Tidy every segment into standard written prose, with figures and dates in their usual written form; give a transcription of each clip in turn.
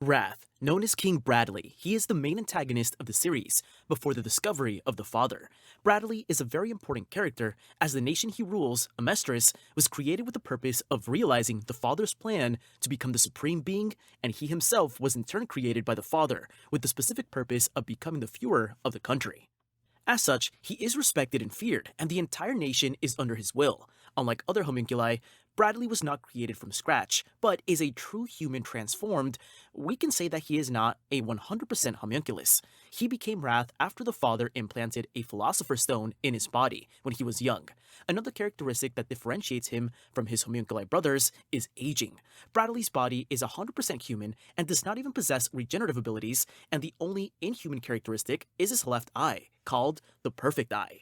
Wrath, known as King Bradley, he is the main antagonist of the series before the discovery of the Father. Bradley is a very important character as the nation he rules, Amestris, was created with the purpose of realizing the Father's plan to become the supreme being, and he himself was in turn created by the Father with the specific purpose of becoming the Führer of the country. As such, he is respected and feared, and the entire nation is under his will. Unlike other homunculi, Bradley was not created from scratch, but is a true human transformed. We can say that he is not a 100% homunculus. He became Wrath after the Father implanted a Philosopher's Stone in his body when he was young. Another characteristic that differentiates him from his homunculi brothers is aging. Bradley's body is 100% human and does not even possess regenerative abilities, and the only inhuman characteristic is his left eye, called the Perfect Eye.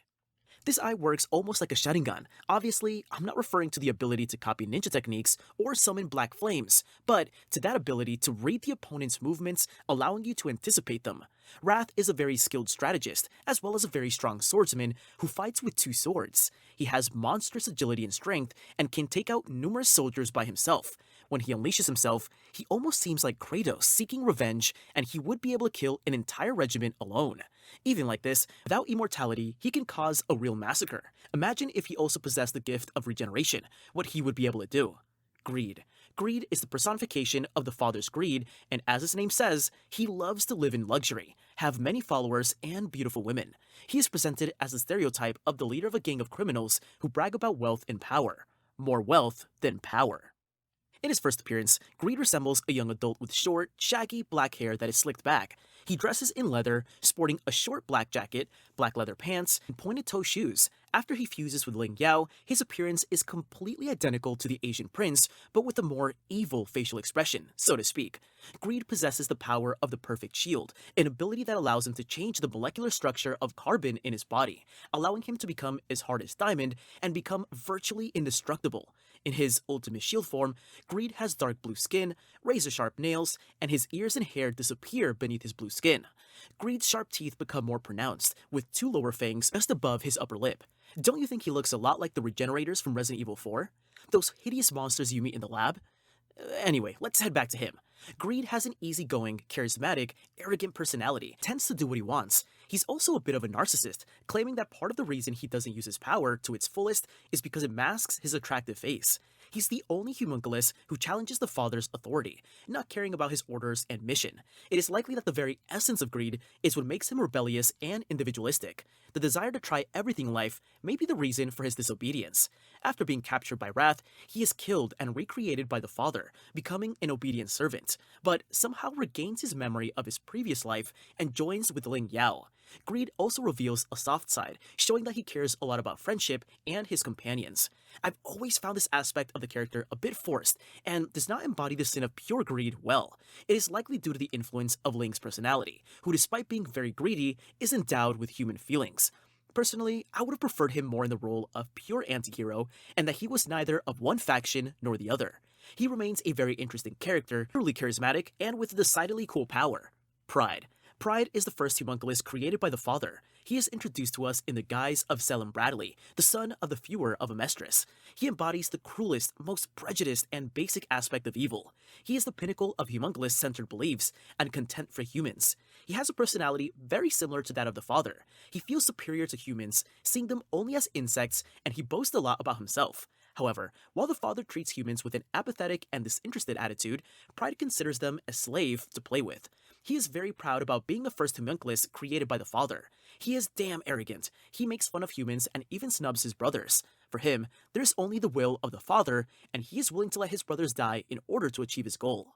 This eye works almost like a Sharingan. Obviously, I'm not referring to the ability to copy ninja techniques or summon black flames, but to that ability to read the opponent's movements, allowing you to anticipate them. Wrath is a very skilled strategist, as well as a very strong swordsman who fights with two swords. He has monstrous agility and strength, and can take out numerous soldiers by himself. When he unleashes himself, he almost seems like Kratos seeking revenge, and he would be able to kill an entire regiment alone. Even like this, without immortality, he can cause a real massacre. Imagine if he also possessed the gift of regeneration, what he would be able to do. Greed. Greed is the personification of the Father's greed, and as his name says, he loves to live in luxury, have many followers, and beautiful women. He is presented as the stereotype of the leader of a gang of criminals who brag about wealth and power. More wealth than power. In his first appearance, Greed resembles a young adult with short, shaggy black hair that is slicked back. He dresses in leather, sporting a short black jacket, black leather pants, and pointed-toe shoes. After he fuses with Ling Yao, his appearance is completely identical to the Asian prince, but with a more evil facial expression, so to speak. Greed possesses the power of the Perfect Shield, an ability that allows him to change the molecular structure of carbon in his body, allowing him to become as hard as diamond and become virtually indestructible. In his ultimate shield form, Greed has dark blue skin, razor-sharp nails, and his ears and hair disappear beneath his blue skin. Greed's sharp teeth become more pronounced, with two lower fangs just above his upper lip. Don't you think he looks a lot like the Regenerators from Resident Evil 4? Those hideous monsters you meet in the lab? Anyway, let's head back to him. Greed has an easygoing, charismatic, arrogant personality, tends to do what he wants. He's also a bit of a narcissist, claiming that part of the reason he doesn't use his power to its fullest is because it masks his attractive face. He's the only homunculus who challenges the Father's authority, not caring about his orders and mission. It is likely that the very essence of Greed is what makes him rebellious and individualistic. The desire to try everything in life may be the reason for his disobedience. After being captured by Wrath, he is killed and recreated by the Father, becoming an obedient servant, but somehow regains his memory of his previous life and joins with Ling Yao. Greed also reveals a soft side, showing that he cares a lot about friendship and his companions. I've always found this aspect of the character a bit forced, and does not embody the sin of pure greed well. It is likely due to the influence of Ling's personality, who despite being very greedy, is endowed with human feelings. Personally, I would have preferred him more in the role of pure antihero, and that he was neither of one faction nor the other. He remains a very interesting character, truly charismatic, and with a decidedly cool power. Pride. Pride is the first homunculus created by the Father. He is introduced to us in the guise of Selim Bradley, the son of the Führer of Amestris. He embodies the cruelest, most prejudiced, and basic aspect of evil. He is the pinnacle of homunculus-centered beliefs and contempt for humans. He has a personality very similar to that of the Father. He feels superior to humans, seeing them only as insects, and he boasts a lot about himself. However, while the Father treats humans with an apathetic and disinterested attitude, Pride considers them a slave to play with. He is very proud about being the first homunculus created by the Father. He is damn arrogant. He makes fun of humans and even snubs his brothers. For him, there's only the will of the Father, and he is willing to let his brothers die in order to achieve his goal.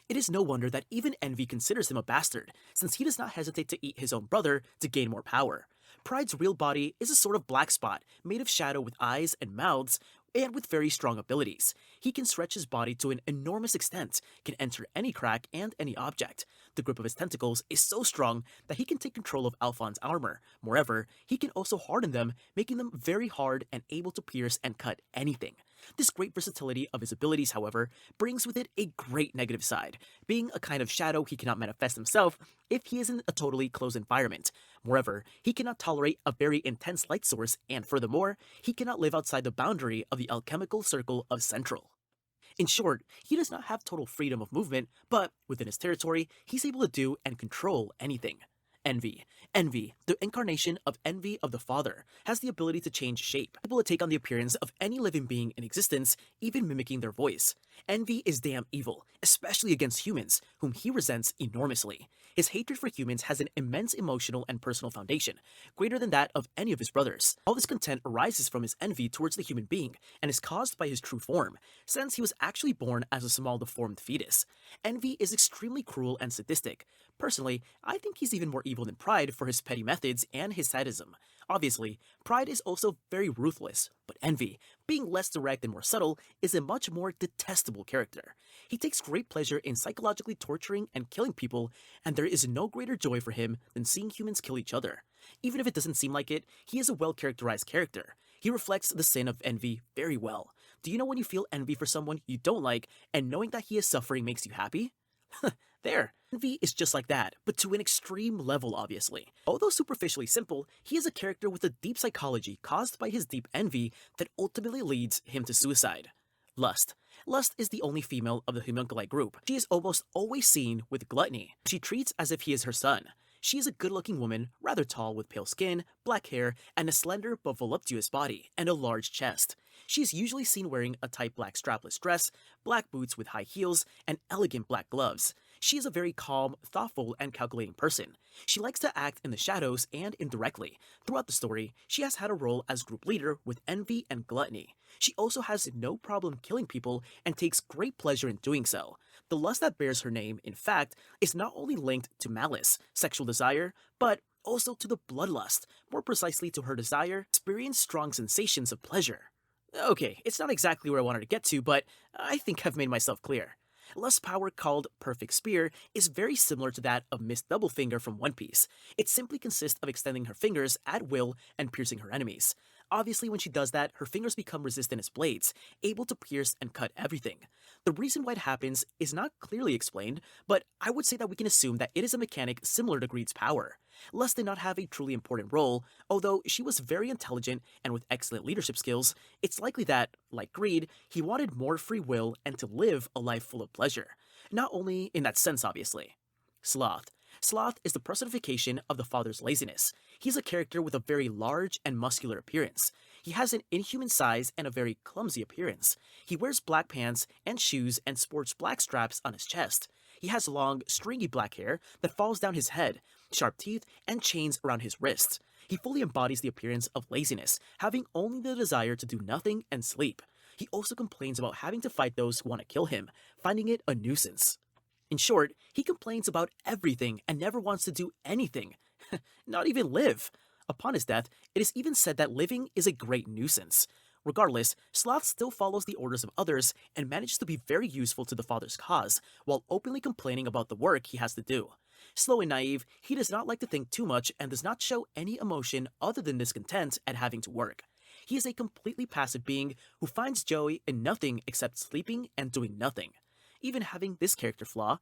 It is no wonder that even Envy considers him a bastard, since he does not hesitate to eat his own brother to gain more power. Pride's real body is a sort of black spot, made of shadow with eyes and mouths, and with very strong abilities. He can stretch his body to an enormous extent, can enter any crack and any object. The grip of his tentacles is so strong that he can take control of Alphon's armor. Moreover, he can also harden them, making them very hard and able to pierce and cut anything. This great versatility of his abilities, however, brings with it a great negative side. Being a kind of shadow, he cannot manifest himself if he is in a totally closed environment. Moreover, he cannot tolerate a very intense light source, and furthermore, he cannot live outside the boundary of the alchemical circle of Central. In short, he does not have total freedom of movement, but within his territory, he's able to do and control anything. Envy. Envy, the incarnation of envy of the Father, has the ability to change shape, able to take on the appearance of any living being in existence, even mimicking their voice. Envy is damn evil, especially against humans, whom he resents enormously. His hatred for humans has an immense emotional and personal foundation, greater than that of any of his brothers. All this contempt arises from his envy towards the human being, and is caused by his true form, since he was actually born as a small deformed fetus. Envy is extremely cruel and sadistic. Personally, I think he's even more evil than Pride for his petty methods and his sadism. Obviously, Pride is also very ruthless, but Envy, being less direct and more subtle, is a much more detestable character. He takes great pleasure in psychologically torturing and killing people, and there is no greater joy for him than seeing humans kill each other. Even if it doesn't seem like it, he is a well-characterized character. He reflects the sin of envy very well. Do you know when you feel envy for someone you don't like, and knowing that he is suffering makes you happy? There. Envy is just like that, but to an extreme level, obviously. Although superficially simple, he is a character with a deep psychology caused by his deep envy that ultimately leads him to suicide. Lust. Lust is the only female of the Homunculi group. She is almost always seen with Gluttony. She treats as if he is her son. She is a good-looking woman, rather tall with pale skin, black hair, and a slender but voluptuous body, and a large chest. She is usually seen wearing a tight black strapless dress, black boots with high heels, and elegant black gloves. She is a very calm, thoughtful, and calculating person. She likes to act in the shadows and indirectly. Throughout the story, she has had a role as group leader with envy and gluttony. She also has no problem killing people and takes great pleasure in doing so. The lust that bears her name, in fact, is not only linked to malice, sexual desire, but also to the bloodlust, more precisely to her desire to experience strong sensations of pleasure. Okay, it's not exactly where I wanted to get to, but I think I've made myself clear. Lust's power, called Perfect Spear, is very similar to that of Miss Doublefinger from One Piece. It simply consists of extending her fingers at will and piercing her enemies. Obviously, when she does that, her fingers become resistant as blades, able to pierce and cut everything. The reason why it happens is not clearly explained, but I would say that we can assume that it is a mechanic similar to Greed's power. Lust did not have a truly important role, although she was very intelligent and with excellent leadership skills. It's likely that, like Greed, he wanted more free will and to live a life full of pleasure. Not only in that sense, obviously. Sloth. Sloth is the personification of the father's laziness. He's a character with a very large and muscular appearance. He has an inhuman size and a very clumsy appearance. He wears black pants and shoes and sports black straps on his chest. He has long, stringy black hair that falls down his head, sharp teeth, and chains around his wrists. He fully embodies the appearance of laziness, having only the desire to do nothing and sleep. He also complains about having to fight those who want to kill him, finding it a nuisance. In short, he complains about everything and never wants to do anything, not even live. Upon his death, it is even said that living is a great nuisance. Regardless, Sloth still follows the orders of others and manages to be very useful to the father's cause, while openly complaining about the work he has to do. Slow and naive, he does not like to think too much and does not show any emotion other than discontent at having to work. He is a completely passive being who finds joy in nothing except sleeping and doing nothing. Even having this character flaw,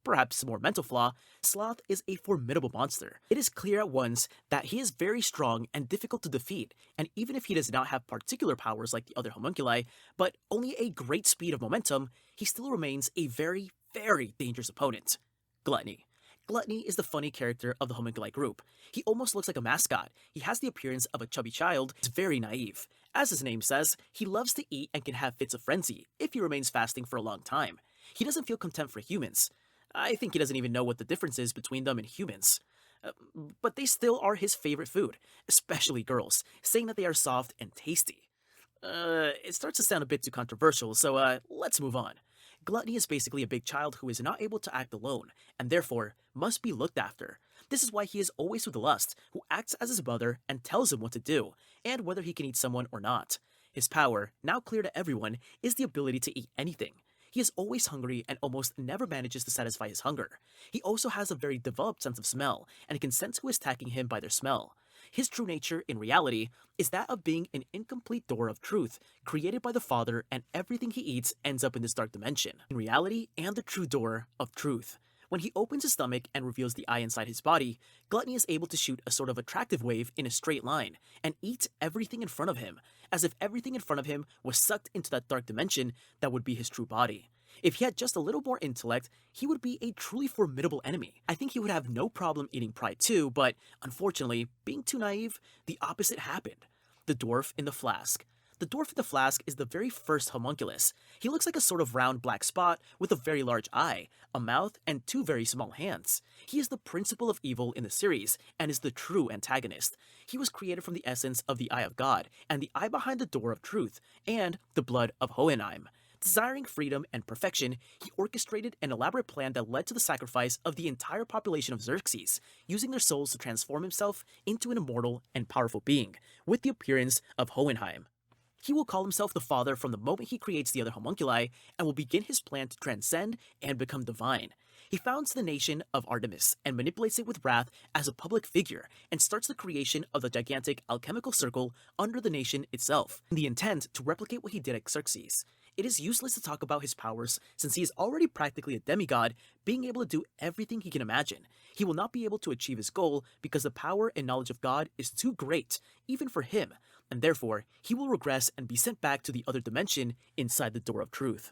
perhaps more mental flaw, Sloth is a formidable monster. It is clear at once that he is very strong and difficult to defeat, and even if he does not have particular powers like the other homunculi, but only a great speed of momentum, he still remains a very, very dangerous opponent. Gluttony. Gluttony is the funny character of the homunculi group. He almost looks like a mascot. He has the appearance of a chubby child. He's very naive. As his name says, he loves to eat and can have fits of frenzy if he remains fasting for a long time. He doesn't feel contempt for humans. I think he doesn't even know what the difference is between them and humans. But they still are his favorite food, especially girls, saying that they are soft and tasty. It starts to sound a bit too controversial, so let's move on. Gluttony is basically a big child who is not able to act alone, and therefore must be looked after. This is why he is always with Lust, who acts as his mother and tells him what to do, and whether he can eat someone or not. His power, now clear to everyone, is the ability to eat anything. He is always hungry and almost never manages to satisfy his hunger. He also has a very developed sense of smell, and can sense who is attacking him by their smell. His true nature, in reality, is that of being an incomplete door of truth, created by the Father, and everything he eats ends up in this dark dimension. In reality, and the true door of truth. When he opens his stomach and reveals the eye inside his body, Gluttony is able to shoot a sort of attractive wave in a straight line and eat everything in front of him, as if everything in front of him was sucked into that dark dimension that would be his true body. If he had just a little more intellect, he would be a truly formidable enemy. I think he would have no problem eating pride too, but unfortunately, being too naive, the opposite happened. The Dwarf in the Flask. The Dwarf in the Flask is the very first homunculus. He looks like a sort of round black spot with a very large eye, a mouth, and two very small hands. He is the principle of evil in the series, and is the true antagonist. He was created from the essence of the Eye of God, and the eye behind the door of truth, and the blood of Hohenheim. Desiring freedom and perfection, he orchestrated an elaborate plan that led to the sacrifice of the entire population of Xerxes, using their souls to transform himself into an immortal and powerful being, with the appearance of Hohenheim. He will call himself the Father from the moment he creates the other homunculi, and will begin his plan to transcend and become divine. He founds the nation of Artemis and manipulates it with wrath as a public figure, and starts the creation of the gigantic alchemical circle under the nation itself, in the intent to replicate what he did at Xerxes. It is useless to talk about his powers, since he is already practically a demigod, being able to do everything he can imagine. He will not be able to achieve his goal because the power and knowledge of God is too great, even for him, and therefore he will regress and be sent back to the other dimension inside the Door of Truth.